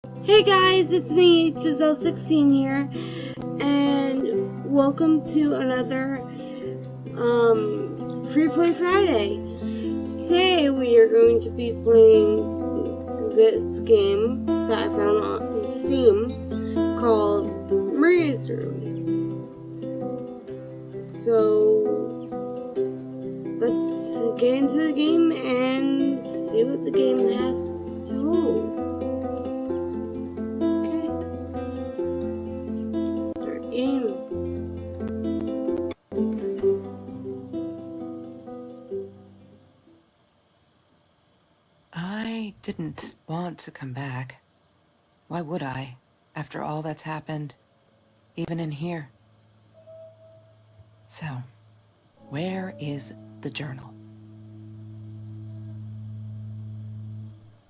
Hey guys, it's me, Giselle16 here, and welcome to another Free Play Friday. Today we are going to be playing this game that I found on Steam called Maria's Room. So let's get into the game and see what the game has to hold. I didn't want to come back. Why would I, after all that's happened, even in here? So, where is the journal?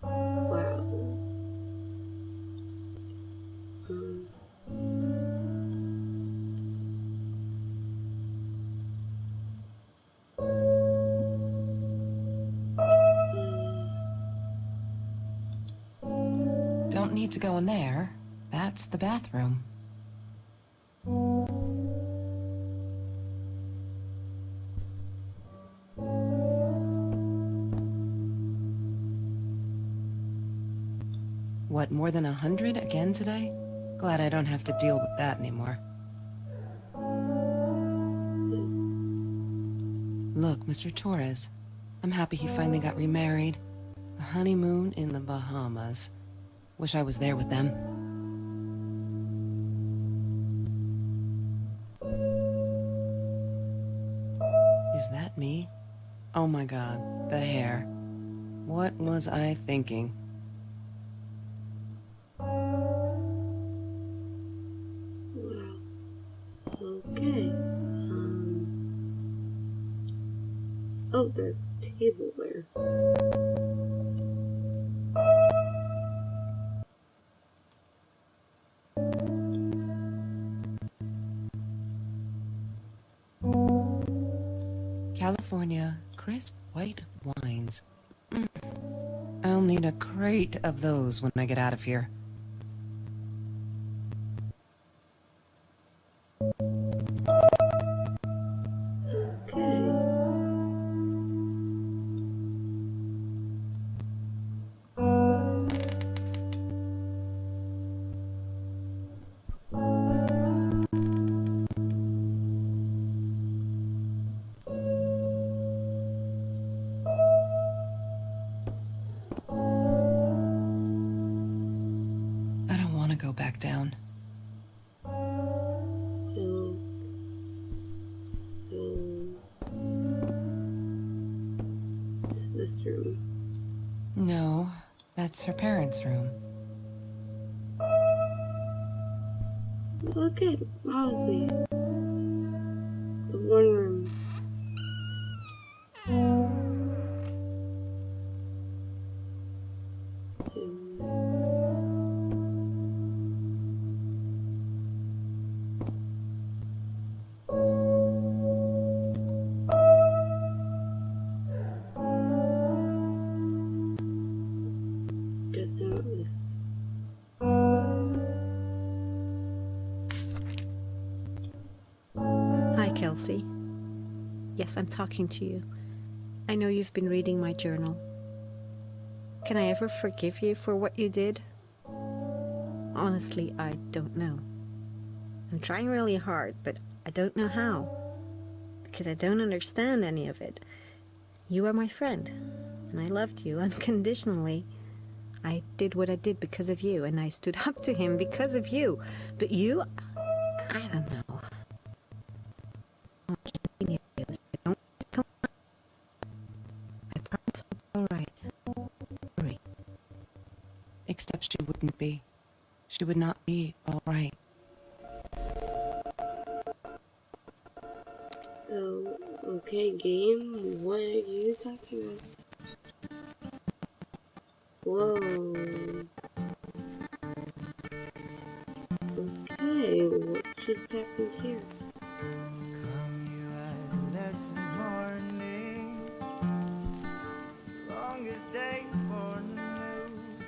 Wow. Don't need to go in there. That's the bathroom. What, more than 100 again today? Glad I don't have to deal with that anymore. Look, Mr. Torres, I'm happy he finally got remarried. A honeymoon in the Bahamas. Wish I was there with them. Is that me? Oh my god, the hair. What was I thinking? Okay. Oh, there's a table there. California crisp white wines. I'll need a crate of those when I get out of here. I don't want to go back down. It's this room. No, that's her parents' room. Okay, obviously. The one room. Guessing it was. Hi, Kelsey. Yes, I'm talking to you. I know you've been reading my journal. Can I ever forgive you for what you did? Honestly, I don't know. I'm trying really hard, but I don't know how. Because I don't understand any of it. You are my friend, and I loved you unconditionally. I did what I did because of you, and I stood up to him because of you. But you, I don't know. I can't be abused. Don't come on. I promise I'll be alright. Hurry. Except she wouldn't be. She would not be all right. Oh, okay, game. What are you talking about? Whoa. Okay, what just happened here? Come you at less morning, longest day for the news.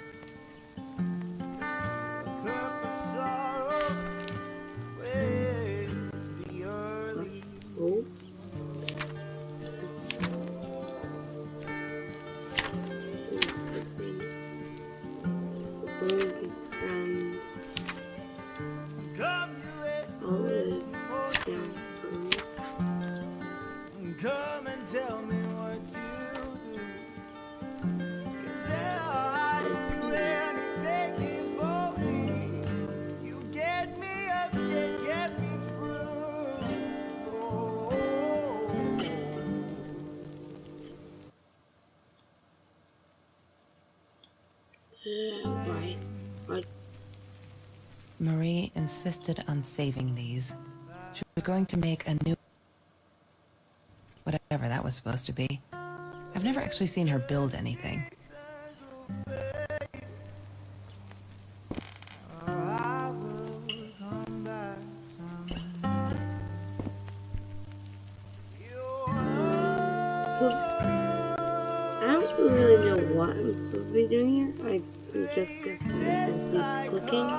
going to be friends. Come, you All restless is morning. now. Come and tell me what to do. 'Cause I'll do anything for me. You get me up, get me through. Oh. Why? What? Marie insisted on saving these. She was going to make a new... whatever that was supposed to be. I've never actually seen her build anything. I will come back someday. So, I don't really know what I'm supposed to be doing here. I'm just guessing as I keep clicking.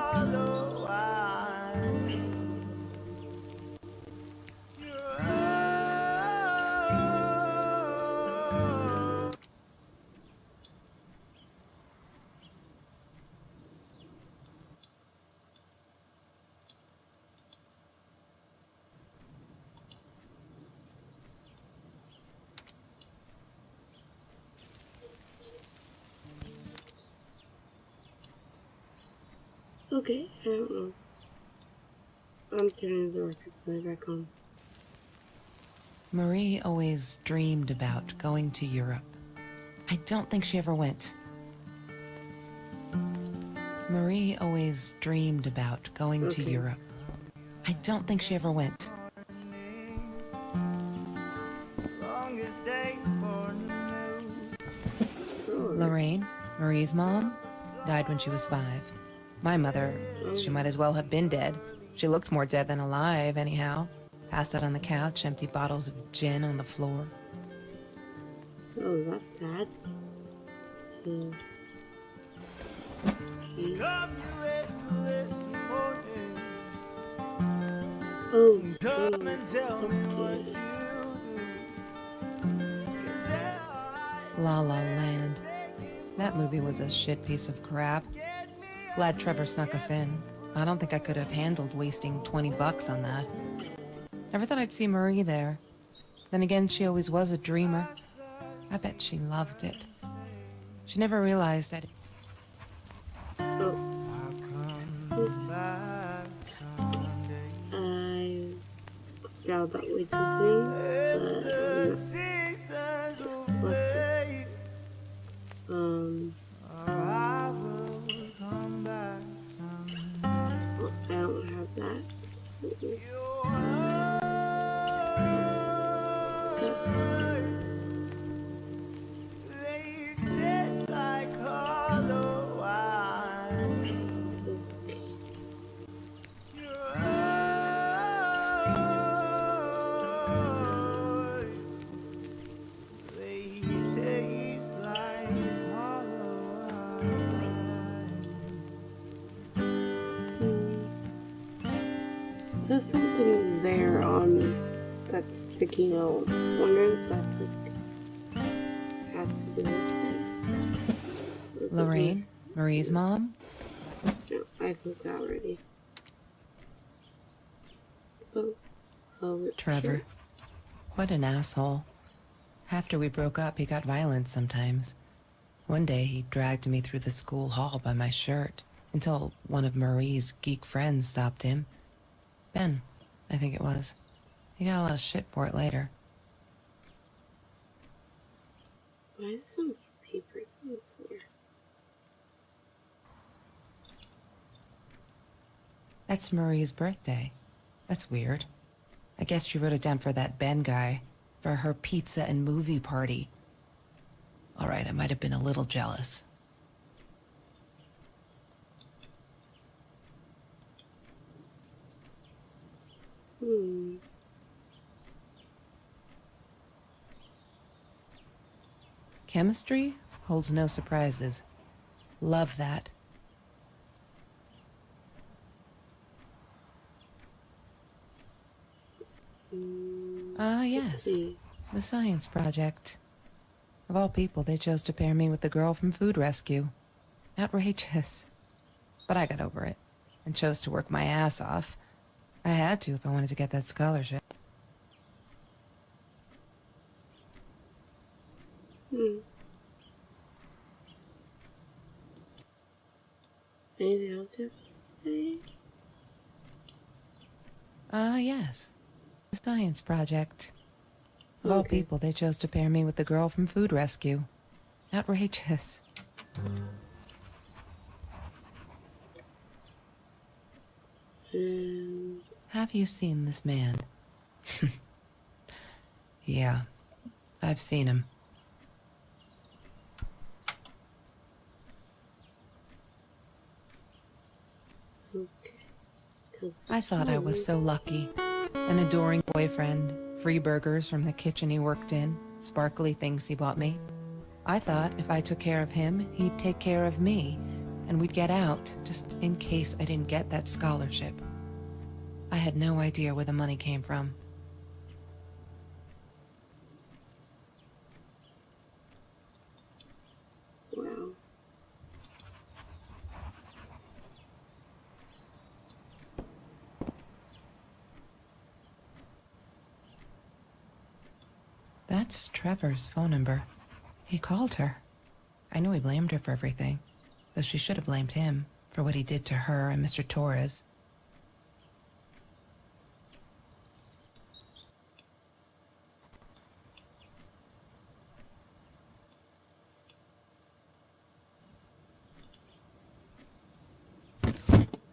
Okay, I don't know. I'm turning the record player back on. Marie always dreamed about going to Europe. I don't think she ever went. Marie always dreamed about going to Okay. Europe. I don't think she ever went. Longest day for new. Sure. Lorraine, Marie's mom, died when she was 5. My mother, she might as well have been dead. She looked more dead than alive, anyhow. Passed out on the couch, empty bottles of gin on the floor. Oh, that's sad. Okay. Come, you restless morning. Oh, Come and tell me what okay. to do. 'Cause I La La Land. That movie was a shit piece of crap. Glad Trevor snuck us in. I don't think I could have handled wasting $20 on that. Never thought I'd see Marie there. Then again, she always was a dreamer. I bet she loved it. She never realized I'd... Oh, I'll come back someday. I clicked out about way too soon. As But, the seasons will what fade, I I will come back someday. don't have that. So, They taste like hollow wine. Your eyes, they taste like hollow wine. so something there on that's sticking out. Wondering if that's like has to do with it. Is it Lorraine, Marie's mom? No, I clicked that already. Oh, Trevor. sure. What an asshole. After we broke up, he got violent sometimes. One day, he dragged me through the school hall by my shirt until one of Marie's geek friends stopped him. Ben, I think it was. He got a lot of shit for it later. Why is so many papers on the floor? That's Marie's birthday. That's weird. I guess she wrote it down for that Ben guy, for her pizza and movie party. All right, I might have been a little jealous. Chemistry holds no surprises. Love that. Ah, Let's yes. see. The science project. Of all people, they chose to pair me with the girl from Food Rescue. Outrageous. But I got over it and chose to work my ass off. I had to if I wanted to get that scholarship. Anything else you have to say? Yes. The science project. Of all Okay. people, they chose to pair me with the girl from Food Rescue. Outrageous. Have you seen this man? Yeah, I've seen him. Okay. 'Cause I thought I was so lucky. An adoring boyfriend, free burgers from the kitchen he worked in, sparkly things he bought me. I thought if I took care of him, he'd take care of me, and we'd get out, just in case I didn't get that scholarship. I had no idea where the money came from. Wow. That's Trevor's phone number. He called her. I knew he blamed her for everything, though she should have blamed him for what he did to her and Mr. Torres.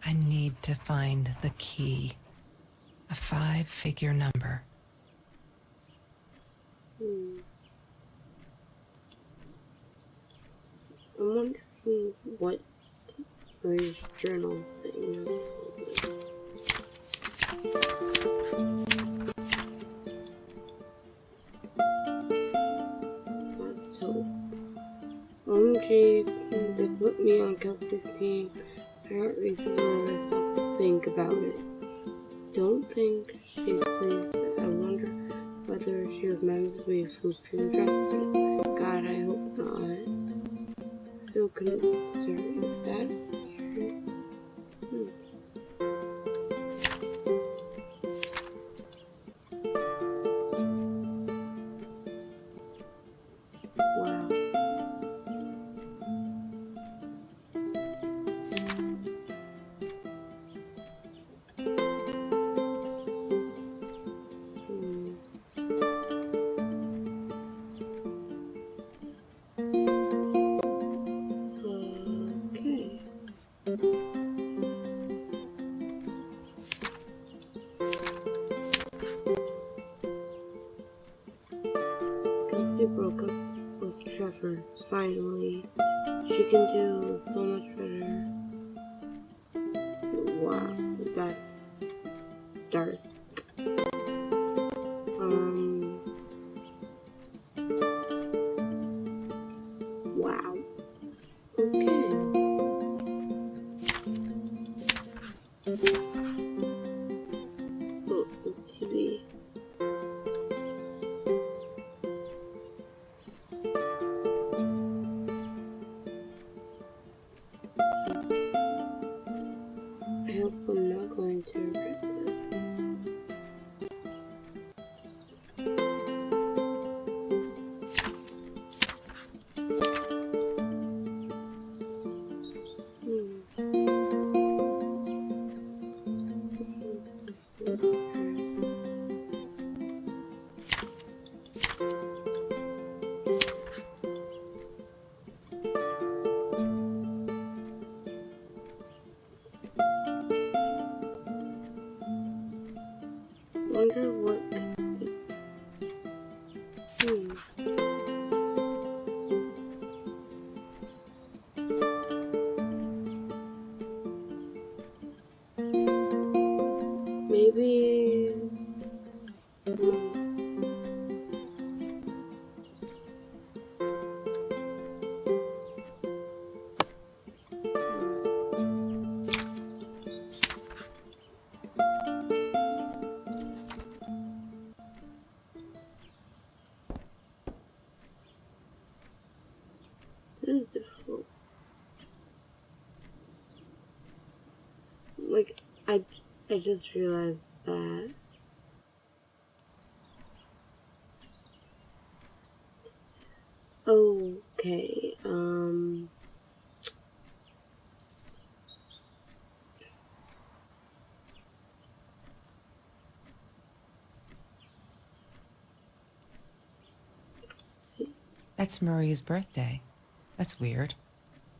I need to find the key. A 5-figure number. I'm wondering what Marie's journal thing is. Let's hope. OMG, they put me on Kelsey's team. I got reasons whenever I stop to think about it. Don't think she's pleased. I wonder whether she remembers me from Food Rescue. God, I hope not. Feel concerned. Is that weird? Wow. Okay. Kelsey broke up with Trevor. Finally, she can do so much better. Wow, that's dark. Wow. Okay. Oh, TV. I hope I'm not going to regret this. like, I just realized that. Okay, see. That's Marie's birthday. That's weird.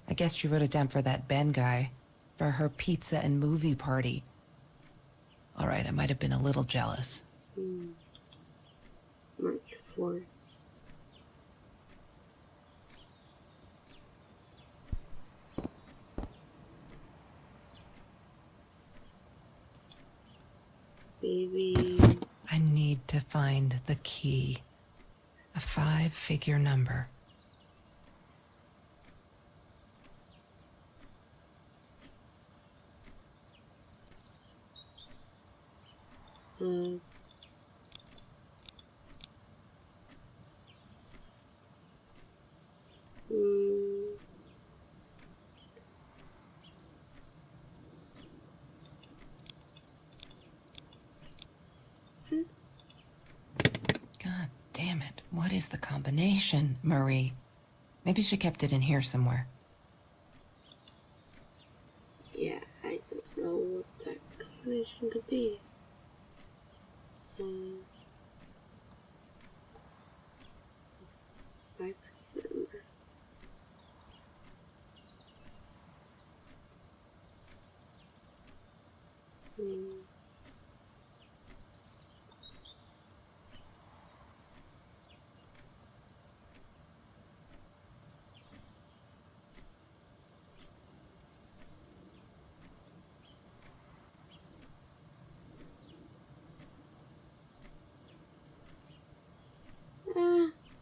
I guess she wrote it down for that Ben guy, for her pizza and movie party. All right, I might have been a little jealous. March 4th. Baby. I need to find the key. A 5-figure number. Mm. God damn it. What is the combination, Marie? Maybe she kept it in here somewhere. Yeah, I don't know what that combination could be. I remember.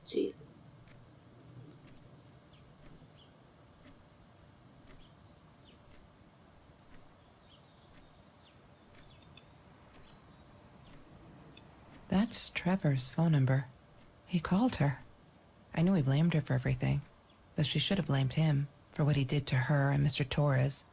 Jeez. That's Trevor's phone number. He called her. I knew he blamed her for everything, though she should have blamed him for what he did to her and Mr. Torres.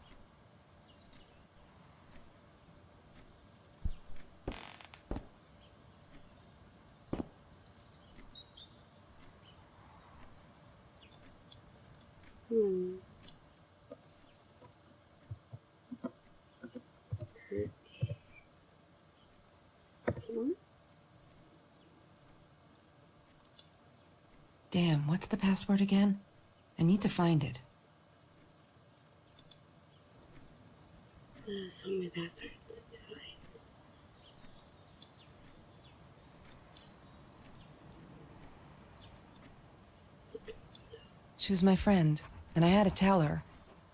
Damn, what's the password again? I need to find it. So many passwords to find. She was my friend, and I had to tell her.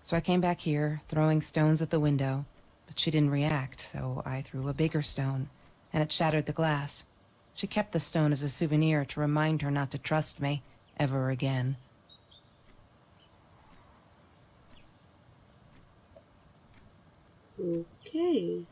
So I came back here, throwing stones at the window, but she didn't react, so I threw a bigger stone, and it shattered the glass. She kept the stone as a souvenir to remind her not to trust me ever again. Okay.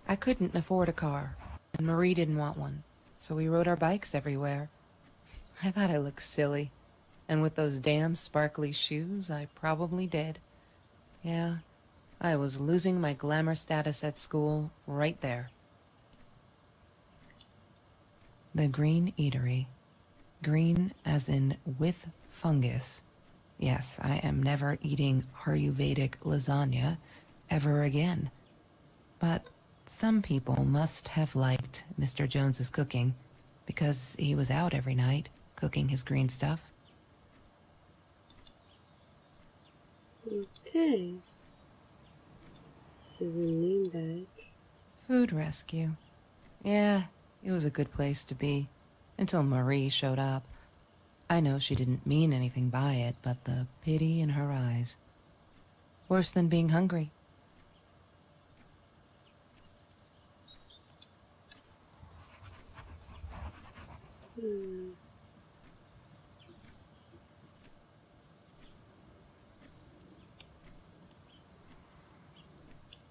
I couldn't afford a car, and Marie didn't want one, so we rode our bikes everywhere. I thought I looked silly, and with those damn sparkly shoes, I probably did. Yeah, I was losing my glamour status at school right there. The Green Eatery. Green as in with fungus. Yes, I am never eating Ayurvedic lasagna ever again. But some people must have liked Mr. Jones's cooking, because he was out every night cooking his green stuff. Okay. There's a name badge. Food rescue. Yeah, it was a good place to be, until Marie showed up. I know she didn't mean anything by it, but the pity in her eyes. Worse than being hungry. Hmm.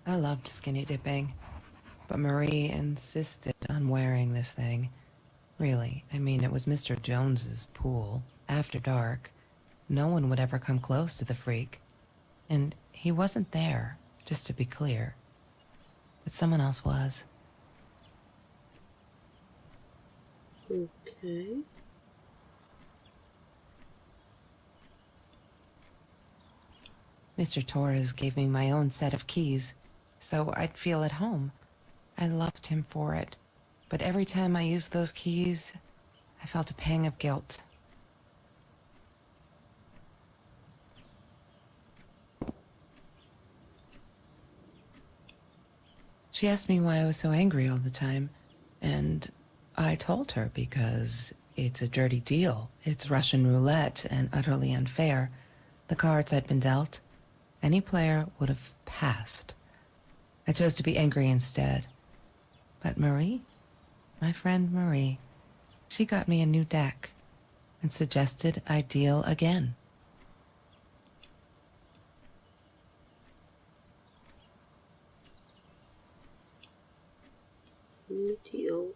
I loved skinny dipping, but Marie insisted on wearing this thing. Really, I mean, it was Mr. Jones's pool, after dark. No one would ever come close to the freak. And he wasn't there, just to be clear. But someone else was. Okay. Mr. Torres gave me my own set of keys, so I'd feel at home. I loved him for it. But every time I used those keys, I felt a pang of guilt. She asked me why I was so angry all the time, and I told her because it's a dirty deal. It's Russian roulette and utterly unfair. The cards I'd been dealt, any player would have passed. I chose to be angry instead. But Marie, my friend Marie, she got me a new deck and suggested I deal again. New deal.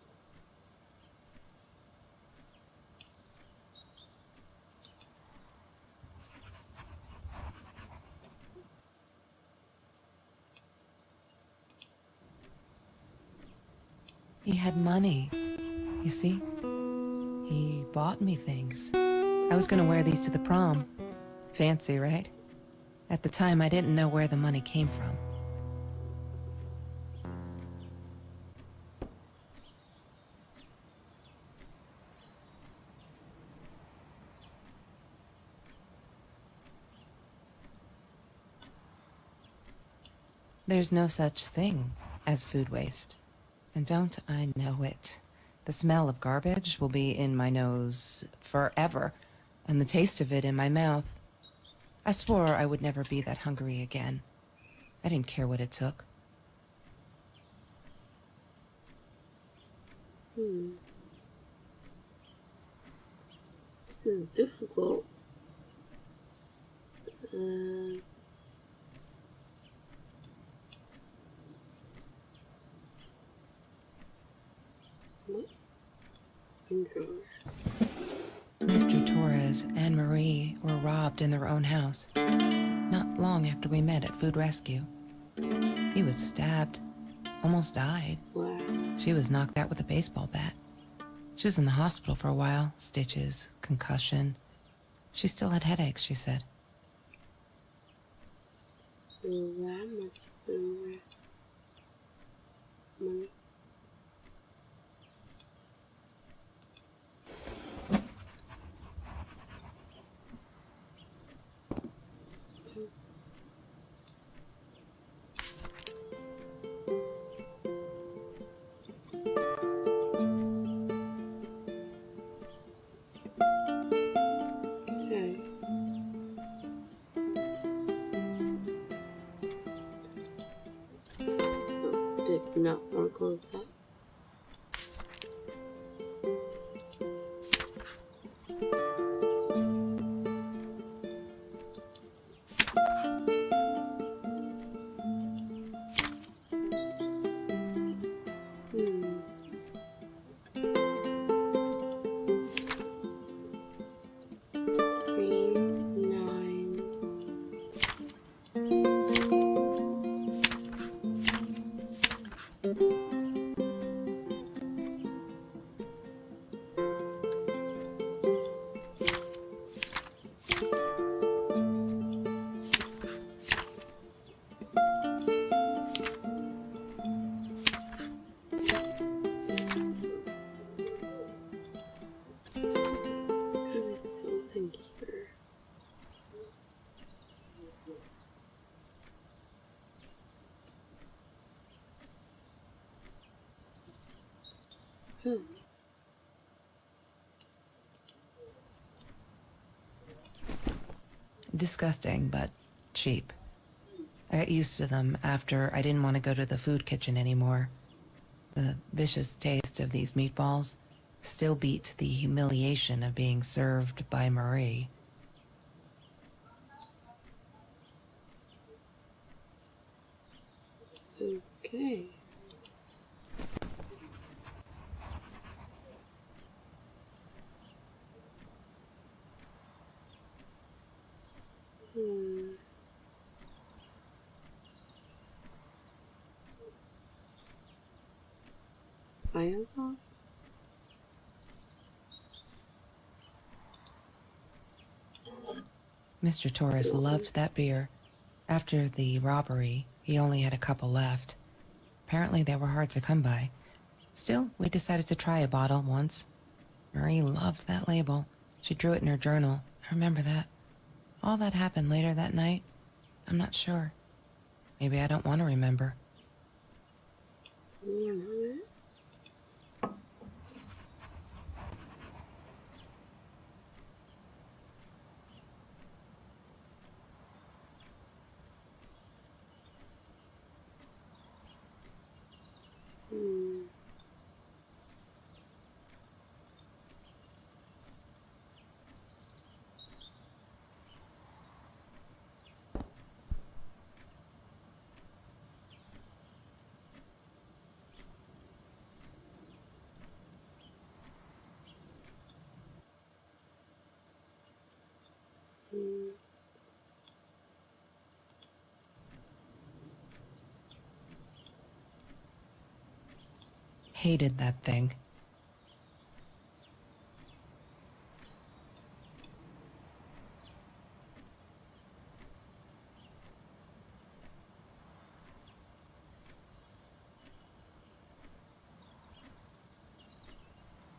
He had money, you see? He bought me things. I was gonna wear these to the prom. Fancy, right? At the time, I didn't know where the money came from. There's no such thing as food waste. And don't I know it? The smell of garbage will be in my nose forever, and the taste of it in my mouth. I swore I would never be that hungry again. I didn't care what it took. This is difficult. What? Mr. Torres and Marie were robbed in their own house, not long after we met at Food Rescue. He was stabbed, almost died. Wow. She was knocked out with a baseball bat. She was in the hospital for a while, stitches, concussion. She still had headaches, she said. So that must have been where money. Okay. Oh, did not want to close that. Three, 9. There's gotta be something here. Disgusting, but cheap. I got used to them after I didn't want to go to the food kitchen anymore. The vicious taste of these meatballs, still beat the humiliation of being served by Marie. Okay. Fireball? Mr. Torres loved that beer. After the robbery, he only had a couple left. Apparently they were hard to come by. Still, we decided to try a bottle once. Marie loved that label. She drew it in her journal. I remember that. All that happened later that night, I'm not sure. Maybe I don't want to remember. Hated that thing.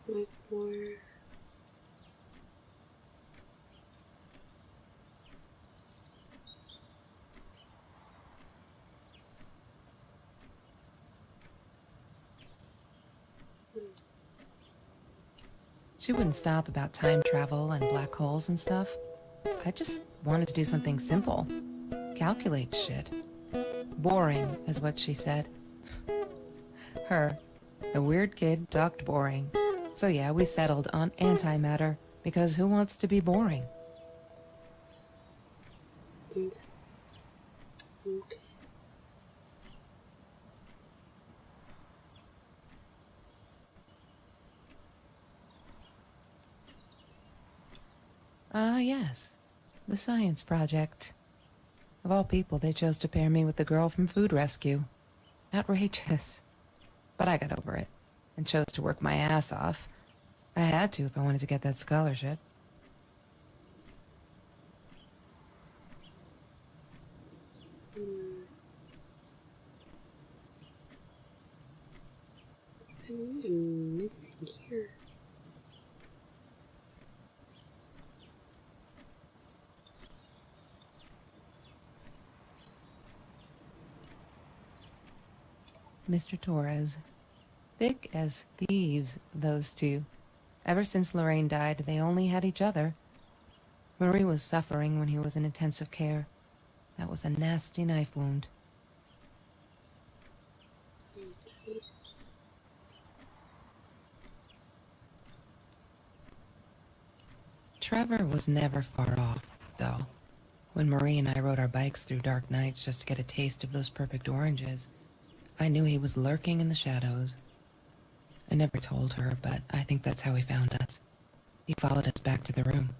Like more. She wouldn't stop about time travel and black holes and stuff. I just wanted to do something simple. Calculate shit. Boring is what she said. Her, the weird kid, talked boring. So yeah, we settled on antimatter, because who wants to be boring? Okay. Ah, yes. The science project. Of all people, they chose to pair me with the girl from Food Rescue. Outrageous. But I got over it, and chose to work my ass off. I had to if I wanted to get that scholarship. I'm missing here. Mr. Torres. Thick as thieves, those two. Ever since Lorraine died, they only had each other. Marie was suffering when he was in intensive care. That was a nasty knife wound. Trevor was never far off, though. When Marie and I rode our bikes through dark nights just to get a taste of those perfect oranges, I knew he was lurking in the shadows. I never told her, but I think that's how he found us. He followed us back to the room.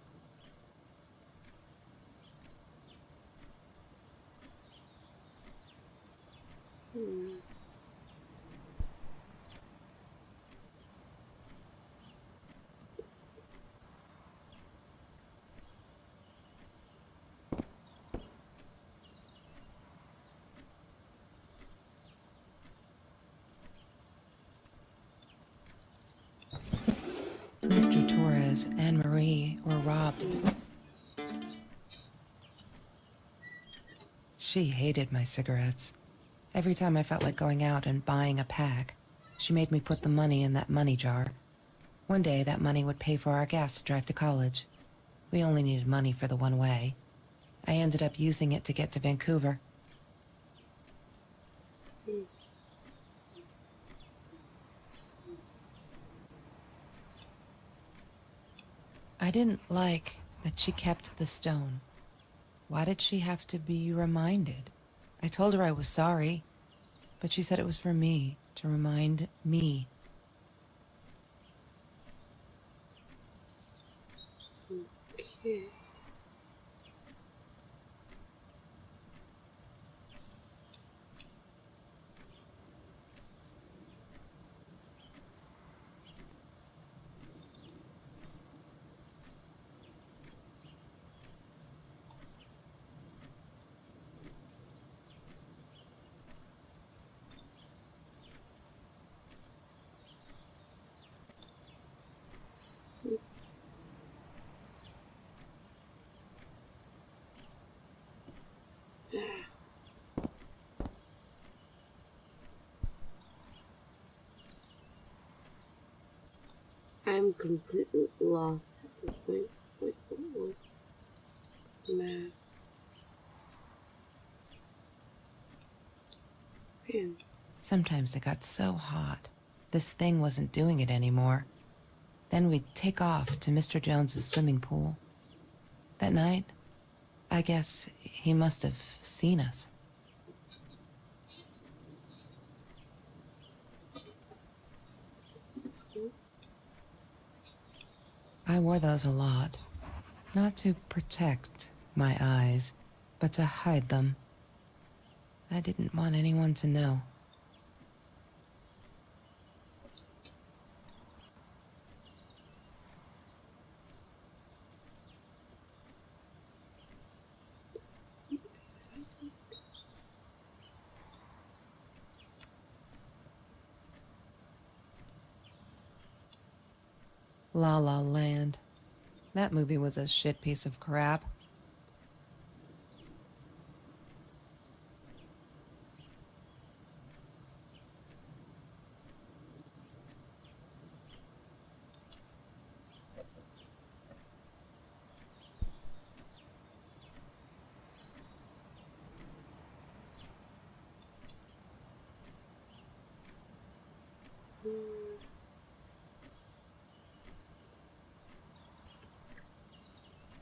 Mr. Torres and Marie were robbed. She hated my cigarettes. Every time I felt like going out and buying a pack, she made me put the money in that money jar. One day, that money would pay for our gas to drive to college. We only needed money for the one way. I ended up using it to get to Vancouver. I didn't like that she kept the stone. Why did she have to be reminded? I told her I was sorry, but she said it was for me, to remind me. Okay. I'm completely lost at this point. Like, what was the map? Man, Sometimes it got so hot. This thing wasn't doing it anymore. Then we'd take off to Mr. Jones's swimming pool. That night, I guess he must have seen us. I wore those a lot. Not to protect my eyes, but to hide them. I didn't want anyone to know. La La Land. That movie was a shit piece of crap.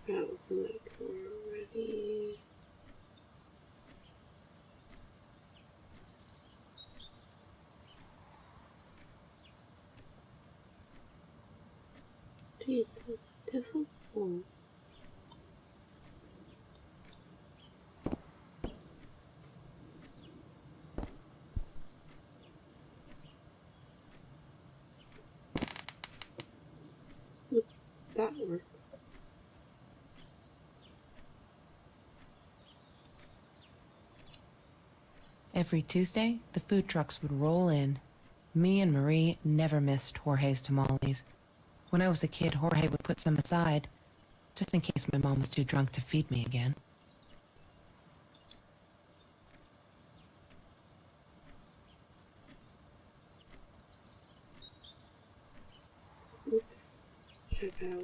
oh, like already. Jesus, difficult. That works. Every Tuesday, the food trucks would roll in. Me and Marie never missed Jorge's tamales. When I was a kid, Jorge would put some aside, just in case my mom was too drunk to feed me again. Let's check out.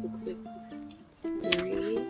Looks like it's 3.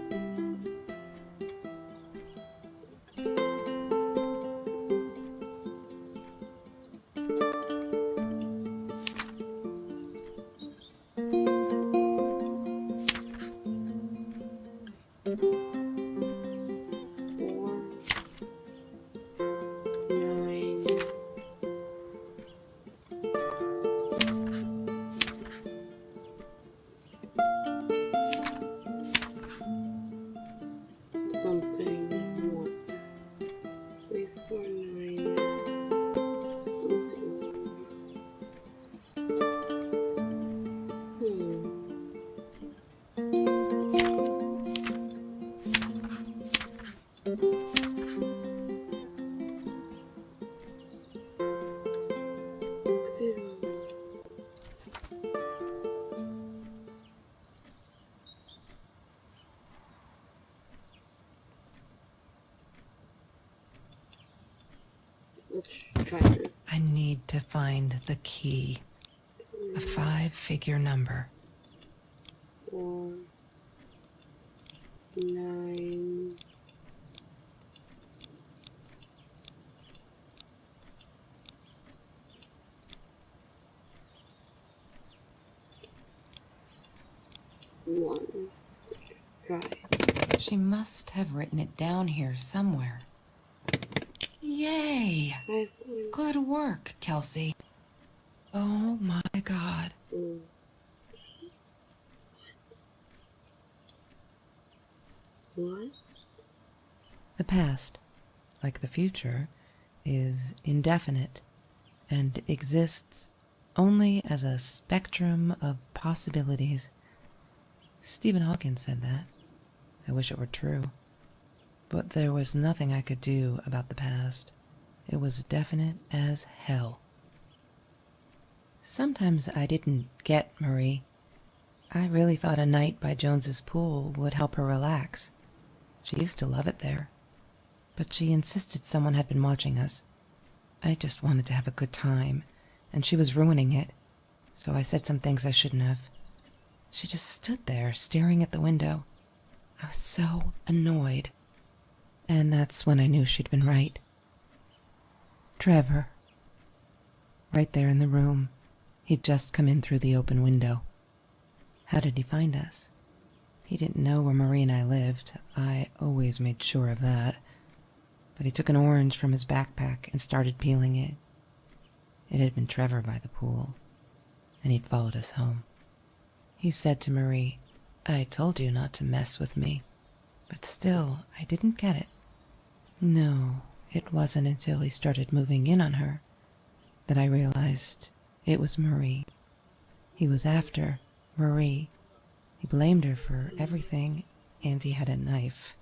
Yes. I need to find the key. A 5-figure number. 4, 9. One. Try. She must have written it down here somewhere. Yay! 5, Good work, Kelsey. Oh my God. 1. What? The past, like the future, is indefinite and exists only as a spectrum of possibilities. Stephen Hawking said that. I wish it were true. But there was nothing I could do about the past. It was definite as hell. Sometimes I didn't get Marie. I really thought a night by Jones's pool would help her relax. She used to love it there. But she insisted someone had been watching us. I just wanted to have a good time, and she was ruining it. So I said some things I shouldn't have. She just stood there, staring at the window. I was so annoyed. And that's when I knew she'd been right. Trevor. Right there in the room. He'd just come in through the open window. How did he find us? He didn't know where Marie and I lived. I always made sure of that. But he took an orange from his backpack and started peeling it. It had been Trevor by the pool, and he'd followed us home. He said to Marie, "I told you not to mess with me." But still, I didn't get it. No, it wasn't until he started moving in on her that I realized it was Marie. He was after Marie. He blamed her for everything, and he had a knife.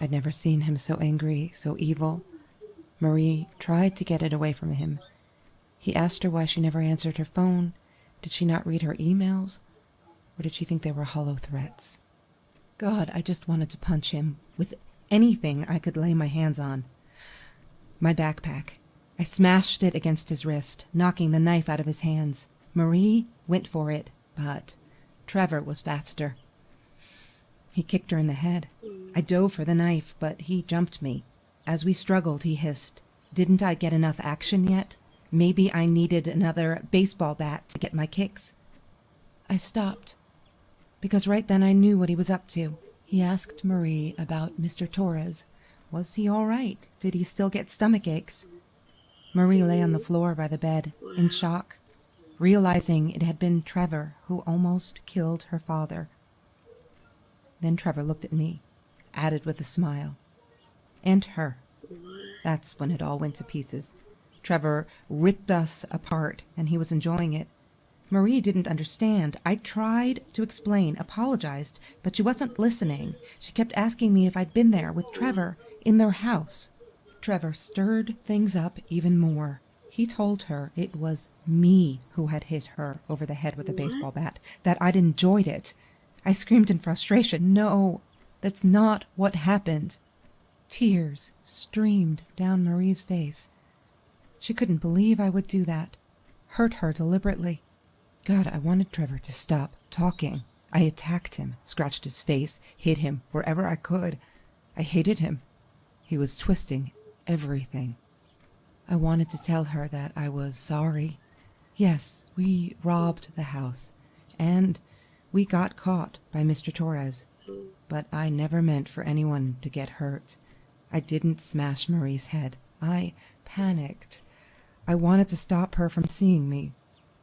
I'd never seen him so angry, so evil. Marie tried to get it away from him. He asked her why she never answered her phone. Did she not read her emails? Or did she think they were hollow threats? God, I just wanted to punch him with anything I could lay my hands on. My backpack. I smashed it against his wrist, knocking the knife out of his hands. Marie went for it, but Trevor was faster. He kicked her in the head. I dove for the knife, but he jumped me. As we struggled, he hissed, "Didn't I get enough action yet? Maybe I needed another baseball bat to get my kicks." I stopped, because right then I knew what he was up to. He asked Marie about Mr. Torres. Was he all right? Did he still get stomach aches? Marie lay on the floor by the bed, in shock, realizing it had been Trevor who almost killed her father. Then Trevor looked at me, added with a smile. And her. That's when it all went to pieces. Trevor ripped us apart, and he was enjoying it. Marie didn't understand. I tried to explain, apologized, but she wasn't listening. She kept asking me if I'd been there with Trevor in their house. Trevor stirred things up even more. He told her it was me who had hit her over the head with a baseball bat, that I'd enjoyed it. I screamed in frustration, "No, that's not what happened." Tears streamed down Marie's face. She couldn't believe I would do that, hurt her deliberately. God, I wanted Trevor to stop talking. I attacked him, scratched his face, hit him wherever I could. I hated him. He was twisting everything. I wanted to tell her that I was sorry. Yes, we robbed the house, and we got caught by Mr. Torres. But I never meant for anyone to get hurt. I didn't smash Marie's head. I panicked. I wanted to stop her from seeing me.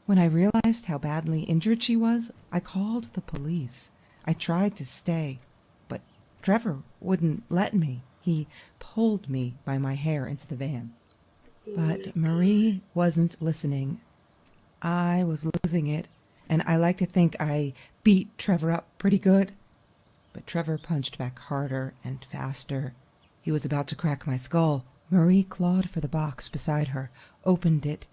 When I realized how badly injured she was, I called the police. I tried to stay, but Trevor wouldn't let me. He pulled me by my hair into the van. But Marie wasn't listening. I was losing it, and I like to think I beat Trevor up pretty good. But Trevor punched back harder and faster. He was about to crack my skull. Marie clawed for the box beside her, opened it.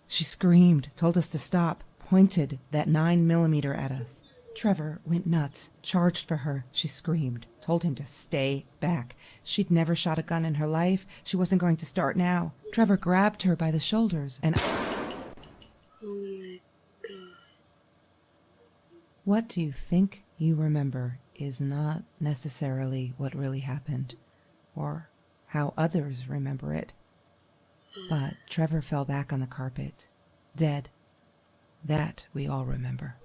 She screamed, told us to stop, pointed that 9mm at us. Trevor went nuts, charged for her. She screamed, told him to stay back. She'd never shot a gun in her life. She wasn't going to start now. Trevor grabbed her by the shoulders and... Oh my god. What you think you remember is not necessarily what really happened, or how others remember it. But Trevor fell back on the carpet, dead. That we all remember.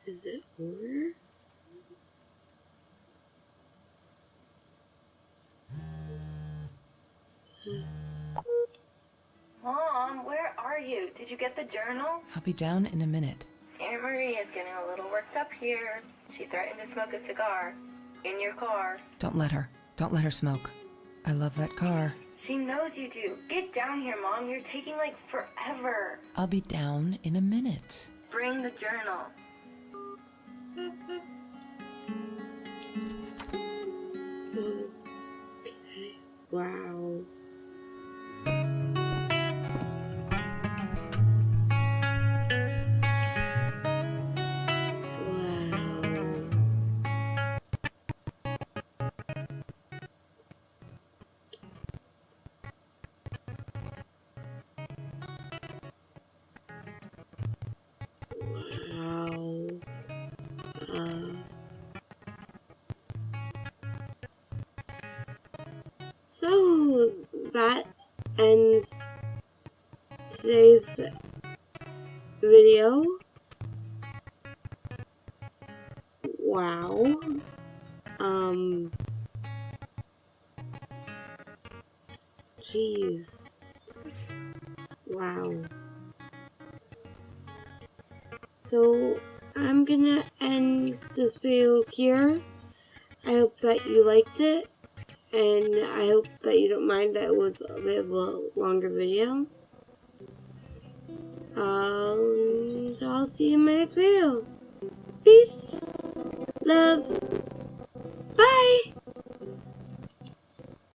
Is it over? Mom, where are you? Did you get the journal? I'll be down in a minute. Aunt Marie is getting a little worked up here. She threatened to smoke a cigar. In your car. Don't let her. Don't let her smoke. I love that car. She knows you do. Get down here, Mom. You're taking like forever. I'll be down in a minute. Bring the journal. Okay. Wow. So that ends today's video. Wow. Jeez. Wow. So I'm gonna end this video here. I hope that you liked it, and I hope that you don't mind that it was a bit of a longer video. So I'll see you in my next video. Peace, love, bye.